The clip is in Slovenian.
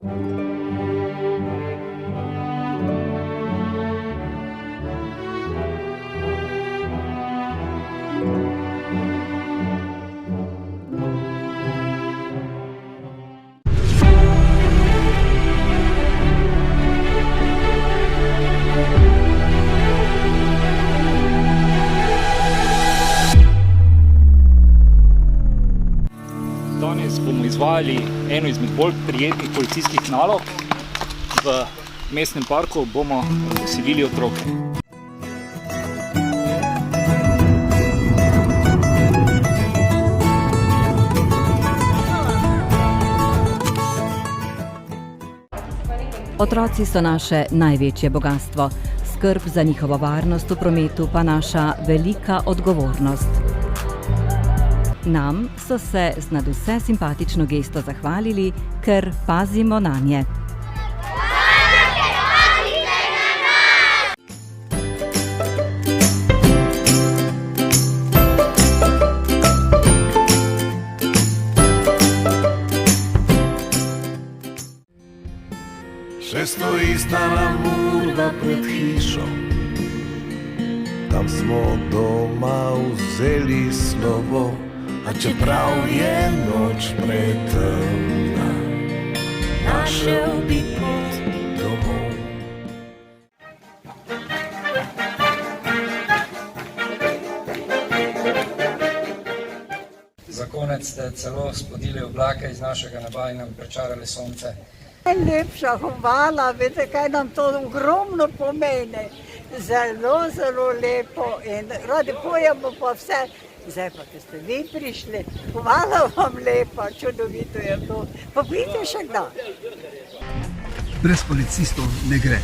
Danes bomo izvajali eno izmed bolj prijetnih policijskih nalog. V mestnem parku bomo razveselili otroke. Otroci so naše največje bogastvo, skrb za njihovo varnost v prometu pa naša velika odgovornost. Nam so se z nadvse simpatično gesto zahvalili, ker pazimo nanje. Še stoji stara murva pred hišo, tam smo doma vzeli slovo, a čeprav je noč pretemna, našel bi pot domov. Za konec ste celo splodili oblake iz našega neba in nam pričarali sonce. Najlepša hvala, veste, kaj nam to ogromno pomeni. Zelo, zelo lepo in radi pojemo pa vse. Zdaj pa, ko ste vi prišli, hvala vam lepa, čudovito je to. Pa pridite še kdaj. Brez policistov ne gre.